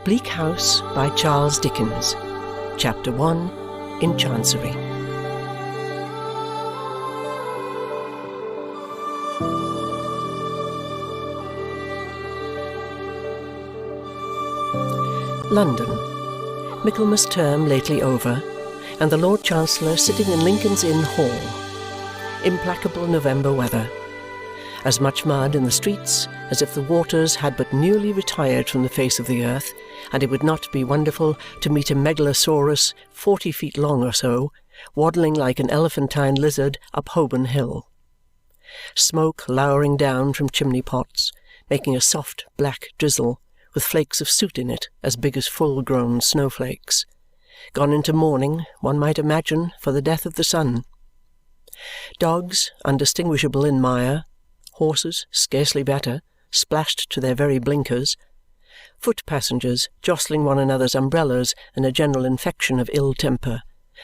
Bleak House by Charles Dickens. Chapter 1. In Chancery. London. Michaelmas term lately over, and the Lord Chancellor sitting in Lincoln's Inn Hall. Implacable November weather. As much mud in the streets as if the waters had but newly retired from the face of the earth, and it would not be wonderful to meet a megalosaurus 40 feet long or so, waddling like an elephantine lizard up Holborn Hill. Smoke lowering down from chimney-pots, making a soft black drizzle, with flakes of soot in it as big as full-grown snowflakes. Gone into mourning, one might imagine, for the death of the sun. Dogs, undistinguishable in mire, horses, scarcely better, splashed to their very blinkers, foot-passengers jostling one another's umbrellas in a general infection of ill-temper,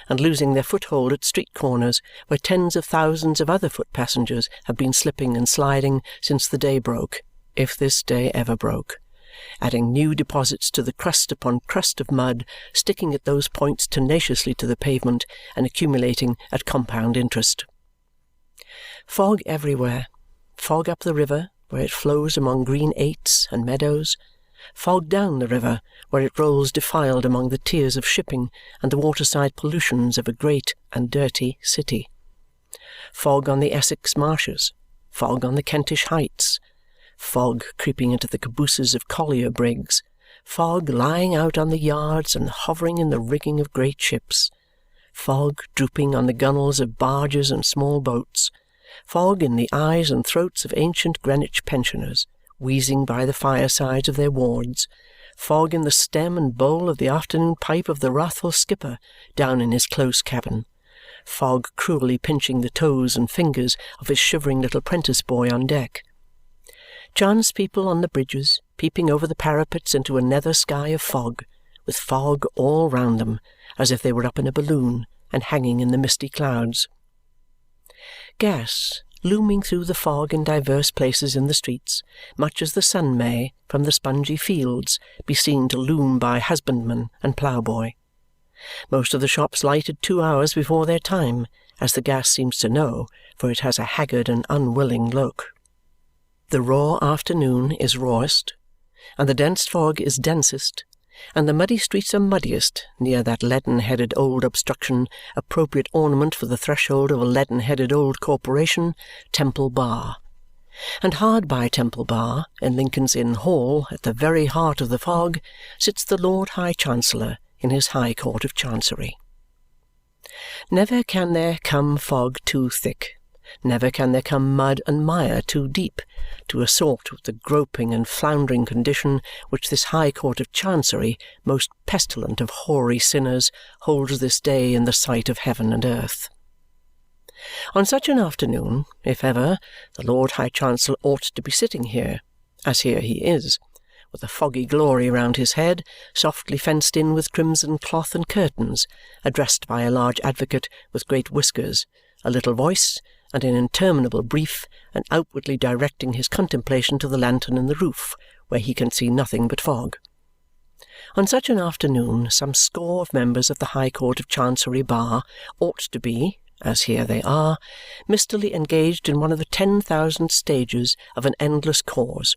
and losing their foothold at street corners where tens of thousands of other foot-passengers have been slipping and sliding since the day broke, if this day ever broke, adding new deposits to the crust upon crust of mud, sticking at those points tenaciously to the pavement and accumulating at compound interest. Fog everywhere. Fog up the river, where it flows among green aits and meadows. Fog down the river, where it rolls defiled among the tiers of shipping and the waterside pollutions of a great and dirty city. Fog on the Essex marshes. Fog on the Kentish heights. Fog creeping into the cabooses of collier brigs. Fog lying out on the yards and hovering in the rigging of great ships. Fog drooping on the gunwales of barges and small boats. Fog in the eyes and throats of ancient Greenwich pensioners, wheezing by the firesides of their wards. Fog in the stem and bowl of the afternoon pipe of the wrathful skipper down in his close cabin. Fog cruelly pinching the toes and fingers of his shivering little prentice boy on deck. Chance people on the bridges, peeping over the parapets into a nether sky of fog, with fog all round them, as if they were up in a balloon and hanging in the misty clouds. Gas looming through the fog in divers places in the streets, much as the sun may, from the spongy fields, be seen to loom by husbandman and ploughboy. Most of the shops lighted 2 hours before their time, as the gas seems to know, for it has a haggard and unwilling look. The raw afternoon is rawest, and the dense fog is densest, and the muddy streets are muddiest near that leaden-headed old obstruction, appropriate ornament for the threshold of a leaden-headed old corporation, Temple Bar. And hard by Temple Bar, in Lincoln's Inn Hall, at the very heart of the fog, sits the Lord High Chancellor in his High Court of Chancery. Never can there come fog too thick. Never can there come mud and mire too deep to assort with the groping and floundering condition which this High Court of Chancery, most pestilent of hoary sinners, holds this day in the sight of heaven and earth. On such an afternoon, if ever, the Lord High Chancellor ought to be sitting here, as here he is, with a foggy glory round his head, softly fenced in with crimson cloth and curtains, addressed by a large advocate with great whiskers, a little voice, and an interminable brief, and outwardly directing his contemplation to the lantern in the roof, where he can see nothing but fog. On such an afternoon some score of members of the High Court of Chancery Bar ought to be, as here they are, mistily engaged in one of the 10,000 stages of an endless cause,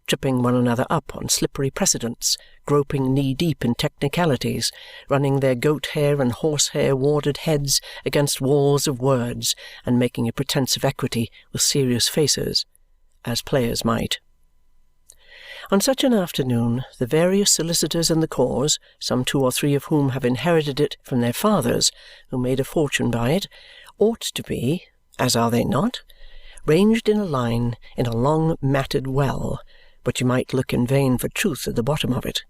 tripping one another up on slippery precedents, groping knee-deep in technicalities, running their goat-hair and horsehair warded heads against walls of words, and making a pretence of equity with serious faces, as players might. On such an afternoon, the various solicitors in the cause, some 2 or 3 of whom have inherited it from their fathers, who made a fortune by it, ought to be, as are they not, ranged in a line in a long matted well, but you might look in vain for truth at the bottom of it.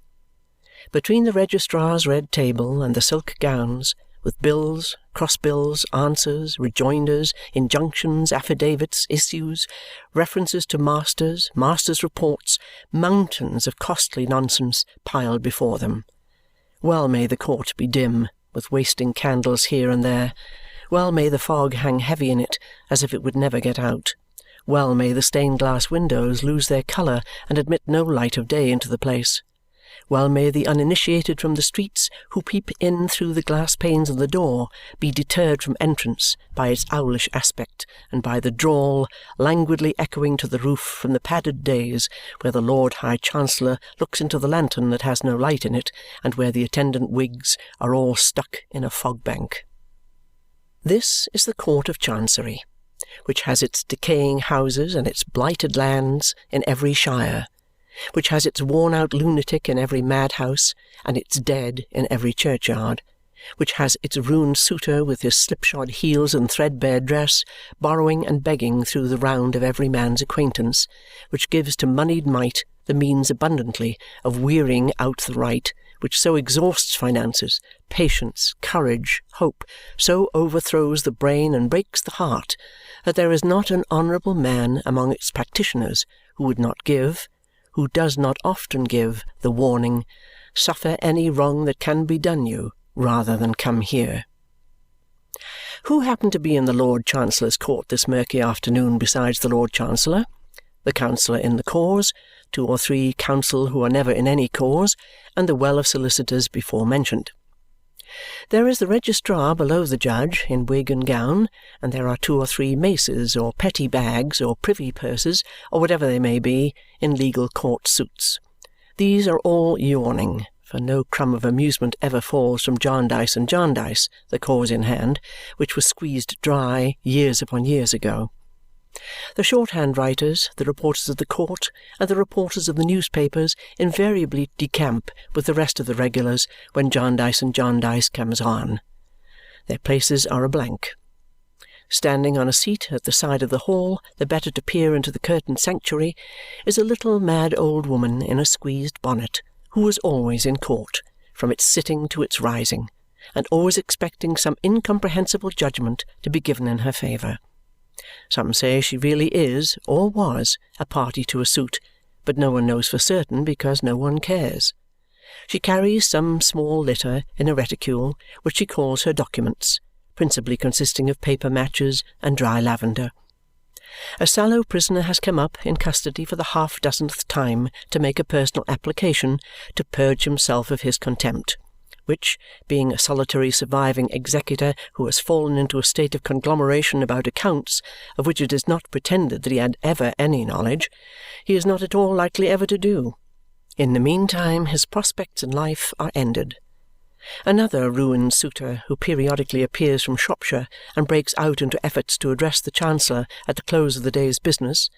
Between the registrar's red table and the silk gowns, with bills, cross-bills, answers, rejoinders, injunctions, affidavits, issues, references to masters, masters' reports, mountains of costly nonsense piled before them. Well may the court be dim, with wasting candles here and there. Well may the fog hang heavy in it, as if it would never get out. Well may the stained-glass windows lose their colour and admit no light of day into the place. Well may the uninitiated from the streets who peep in through the glass panes of the door be deterred from entrance by its owlish aspect and by the drawl languidly echoing to the roof from the padded days where the Lord High Chancellor looks into the lantern that has no light in it and where the attendant wigs are all stuck in a fog-bank. This is the Court of Chancery, which has its decaying houses and its blighted lands in every shire, which has its worn-out lunatic in every madhouse and its dead in every churchyard, which has its ruined suitor with his slipshod heels and threadbare dress borrowing and begging through the round of every man's acquaintance, which gives to moneyed might the means abundantly of wearying out the right, which so exhausts finances, patience, courage, hope, so overthrows the brain and breaks the heart, that there is not an honourable man among its practitioners who would not give, who does not often give, the warning, "Suffer any wrong that can be done you, rather than come here." Who happened to be in the Lord Chancellor's court this murky afternoon besides the Lord Chancellor, the counsellor in the cause, 2 or 3 counsel who are never in any cause, and the well of solicitors before mentioned? There is the registrar below the judge, in wig and gown, and there are 2 or 3 maces, or petty bags, or privy purses, or whatever they may be, in legal court suits. These are all yawning, for no crumb of amusement ever falls from Jarndyce and Jarndyce, the cause in hand, which was squeezed dry years upon years ago. The shorthand writers, the reporters of the court, and the reporters of the newspapers invariably decamp with the rest of the regulars when Jarndyce and Jarndyce comes on. Their places are a blank. Standing on a seat at the side of the hall, the better to peer into the curtained sanctuary, is a little mad old woman in a squeezed bonnet, who was always in court, from its sitting to its rising, and always expecting some incomprehensible judgment to be given in her favour. Some say she really is, or was, a party to a suit, but no one knows for certain because no one cares. She carries some small litter in a reticule, which she calls her documents, principally consisting of paper matches and dry lavender. A sallow prisoner has come up in custody for the half-dozenth time to make a personal application to purge himself of his contempt, which, being a solitary surviving executor who has fallen into a state of conglomeration about accounts of which it is not pretended that he had ever any knowledge, he is not at all likely ever to do. In the meantime his prospects in life are ended. Another ruined suitor who periodically appears from Shropshire and breaks out into efforts to address the Chancellor at the close of the day's business,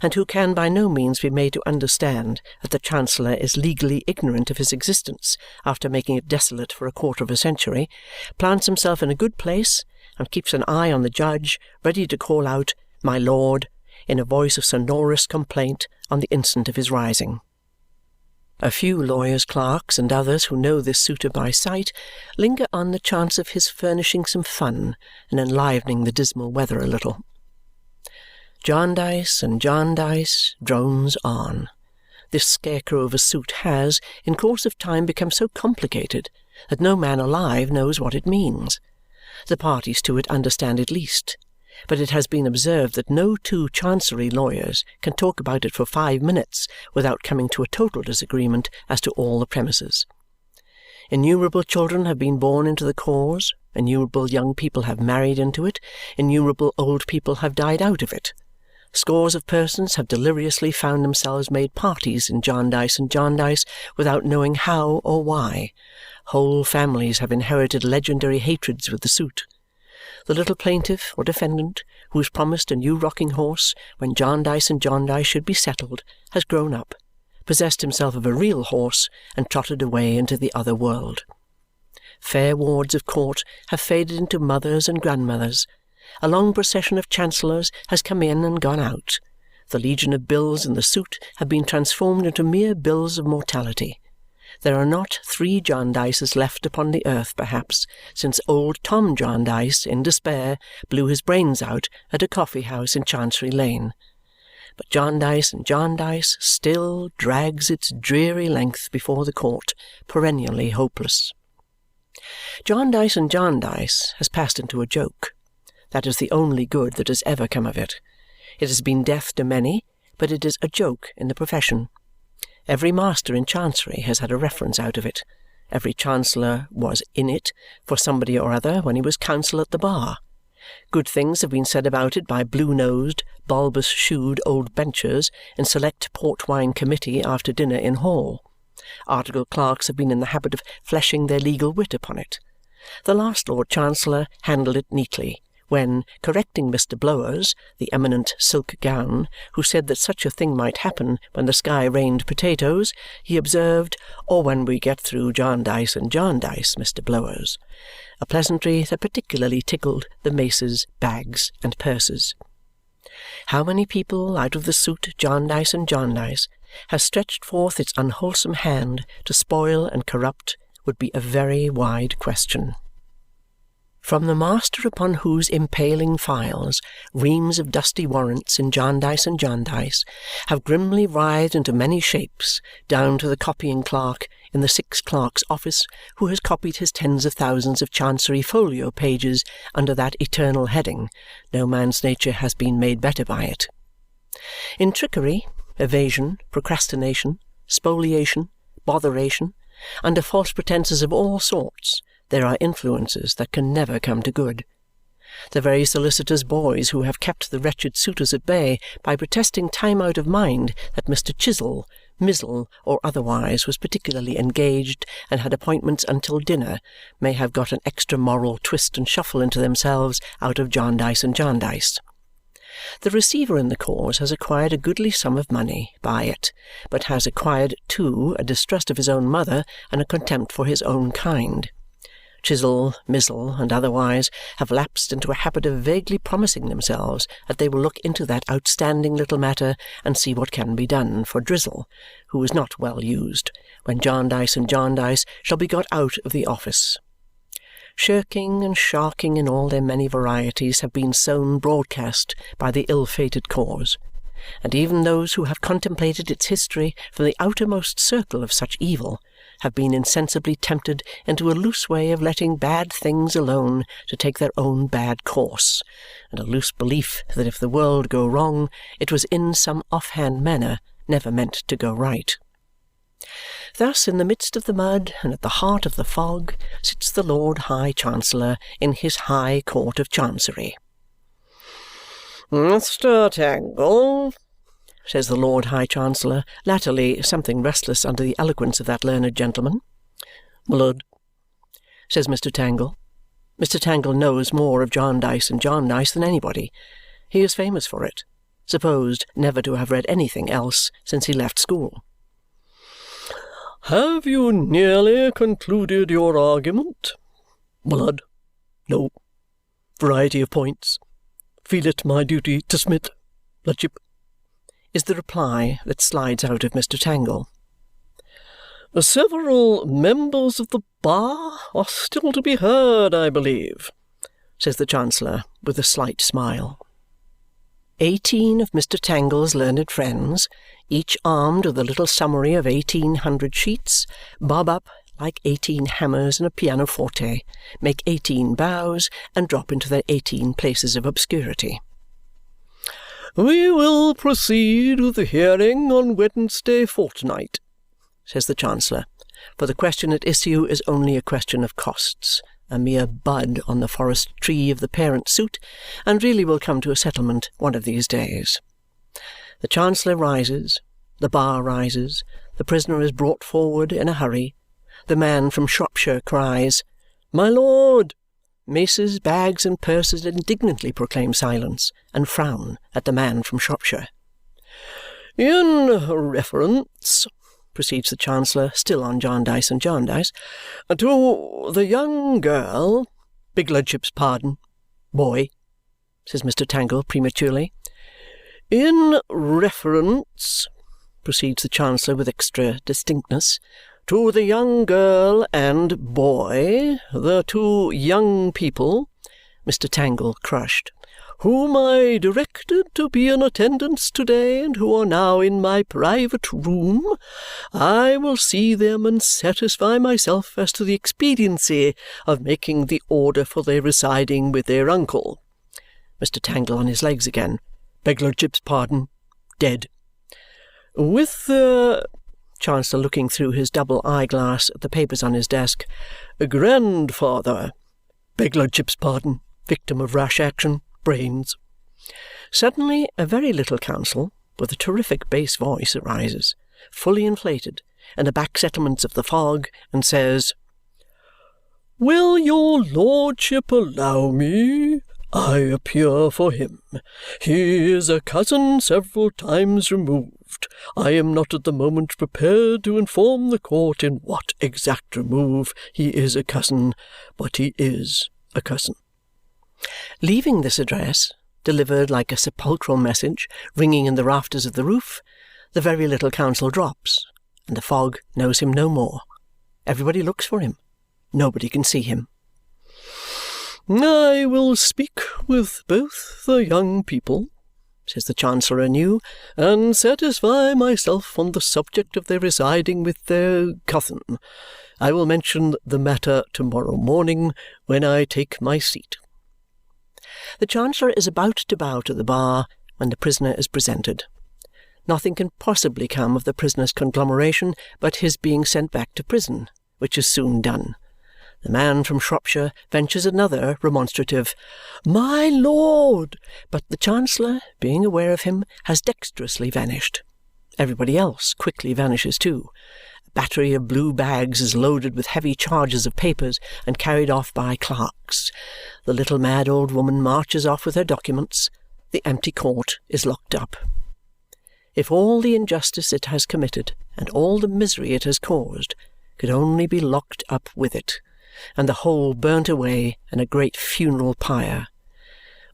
and who can by no means be made to understand that the Chancellor is legally ignorant of his existence after making it desolate for a quarter of a century, plants himself in a good place and keeps an eye on the judge, ready to call out, "My Lord," in a voice of sonorous complaint on the instant of his rising. A few lawyers' clerks and others who know this suitor by sight linger on the chance of his furnishing some fun and enlivening the dismal weather a little. Jarndyce and Jarndyce drones on. This scarecrow of a suit has, in course of time, become so complicated that no man alive knows what it means. The parties to it understand it least, but it has been observed that no 2 Chancery lawyers can talk about it for 5 minutes without coming to a total disagreement as to all the premises. Innumerable children have been born into the cause, innumerable young people have married into it, innumerable old people have died out of it. Scores of persons have deliriously found themselves made parties in Jarndyce and Jarndyce without knowing how or why. Whole families have inherited legendary hatreds with the suit. The little plaintiff or defendant who was promised a new rocking horse when Jarndyce and Jarndyce should be settled has grown up, possessed himself of a real horse, and trotted away into the other world. Fair wards of court have faded into mothers and grandmothers. A long procession of chancellors has come in and gone out. The legion of bills in the suit have been transformed into mere bills of mortality. There are not 3 Jarndyces left upon the earth, perhaps, since old Tom Jarndyce, in despair, blew his brains out at a coffee-house in Chancery Lane. But Jarndyce and Jarndyce still drags its dreary length before the court, perennially hopeless. Jarndyce and Jarndyce has passed into a joke. That is the only good that has ever come of it. It has been death to many, but it is a joke in the profession. Every master in Chancery has had a reference out of it. Every Chancellor was in it for somebody or other when he was counsel at the bar. Good things have been said about it by blue-nosed, bulbous-shoed old benchers in select port-wine committee after dinner in hall. Article clerks have been in the habit of fleshing their legal wit upon it. The last Lord Chancellor handled it neatly, when, correcting Mr. Blowers, the eminent silk gown, who said that such a thing might happen when the sky rained potatoes, he observed, "Or when we get through Jarndyce and Jarndyce, Mr. Blowers," a pleasantry that particularly tickled the maces, bags, and purses. How many people out of the suit Jarndyce and Jarndyce has stretched forth its unwholesome hand to spoil and corrupt would be a very wide question. From the master upon whose impaling files reams of dusty warrants in Jarndyce and Jarndyce have grimly writhed into many shapes, down to the copying clerk in the Six Clerks' Office who has copied his tens of thousands of Chancery folio pages under that eternal heading, no man's nature has been made better by it. In trickery, evasion, procrastination, spoliation, botheration, under false pretences of all sorts, there are influences that can never come to good. The very solicitors' boys who have kept the wretched suitors at bay by protesting time out of mind that Mr. Chisel, Mizzle, or otherwise was particularly engaged and had appointments until dinner may have got an extra moral twist and shuffle into themselves out of Jarndyce and Jarndyce. The receiver in the cause has acquired a goodly sum of money by it, but has acquired, too, a distrust of his own mother and a contempt for his own kind. Chisel, Mizzle, and otherwise have lapsed into a habit of vaguely promising themselves that they will look into that outstanding little matter and see what can be done for Drizzle, who is not well used, when Jarndyce and Jarndyce shall be got out of the office. Shirking and sharking in all their many varieties have been sown broadcast by the ill-fated cause, and even those who have contemplated its history from the outermost circle of such evil have been insensibly tempted into a loose way of letting bad things alone to take their own bad course, and a loose belief that if the world go wrong, it was in some off-hand manner never meant to go right. Thus, in the midst of the mud and at the heart of the fog, sits the Lord High Chancellor in his High Court of Chancery. "Mr. Tangle," says the Lord High Chancellor, latterly something restless under the eloquence of that learned gentleman. "My lord," says Mr. Tangle. Mr. Tangle knows more of Jarndyce and Jarndyce than anybody. He is famous for it, supposed never to have read anything else since he left school. "Have you nearly concluded your argument?" "My lord, no. Variety of points. Feel it my duty to submit, lordship," is the reply that slides out of Mr. Tangle. "Several members of the bar are still to be heard, I believe," says the Chancellor with a slight smile. 18 of Mr. Tangle's learned friends, each armed with a little summary of 1800 sheets, bob up like 18 hammers in a pianoforte, make 18 bows, and drop into their 18 places of obscurity. "We will proceed with the hearing on Wednesday fortnight," says the Chancellor, for the question at issue is only a question of costs, a mere bud on the forest tree of the parent suit, and really will come to a settlement one of these days. The Chancellor rises, the bar rises, the prisoner is brought forward in a hurry, the man from Shropshire cries, "My lord!" Maces, bags, and purses indignantly proclaim silence and frown at the man from Shropshire. "In reference," proceeds the Chancellor, still on Jarndyce and Jarndyce, "to the young girl—" "Beg lordship's pardon, boy," says Mr. Tangle prematurely. "In reference," proceeds the Chancellor with extra distinctness, "to the young girl and boy, the two young people," Mr. Tangle crushed, "whom I directed to be in attendance to-day and who are now in my private room, I will see them and satisfy myself as to the expediency of making the order for their residing with their uncle." Mr. Tangle on his legs again. "Beg lordship's pardon. Dead." "With Chancellor looking through his double eyeglass at the papers on his desk. "Grandfather. Beg lordship's pardon. Victim of rash action. Brains." Suddenly a very little counsel, with a terrific bass voice, arises, fully inflated, in the back settlements of the fog, and says, "Will your lordship allow me? I appear for him. He is a cousin several times removed. I am not at the moment prepared to inform the court in what exact remove he is a cousin, but he is a cousin." Leaving this address, delivered like a sepulchral message, ringing in the rafters of the roof, the very little counsel drops, and the fog knows him no more. Everybody looks for him. Nobody can see him. "I will speak with both the young people," says the Chancellor anew, "and satisfy myself on the subject of their residing with their cousin. I will mention the matter to-morrow morning when I take my seat." The Chancellor is about to bow to the bar when the prisoner is presented. Nothing can possibly come of the prisoner's conglomeration but his being sent back to prison, which is soon done. The man from Shropshire ventures another remonstrative "My lord," but the Chancellor, being aware of him, has dexterously vanished. Everybody else quickly vanishes too. A battery of blue bags is loaded with heavy charges of papers and carried off by clerks. The little mad old woman marches off with her documents. The empty court is locked up. If all the injustice it has committed and all the misery it has caused could only be locked up with it, and the whole burnt away in a great funeral pyre,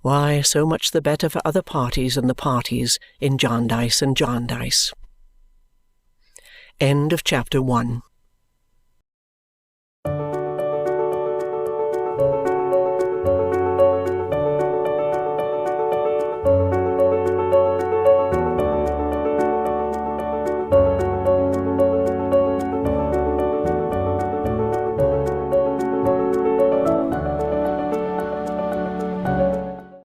why, so much the better for other parties than the parties in Jarndyce and Jarndyce. End of chapter 1.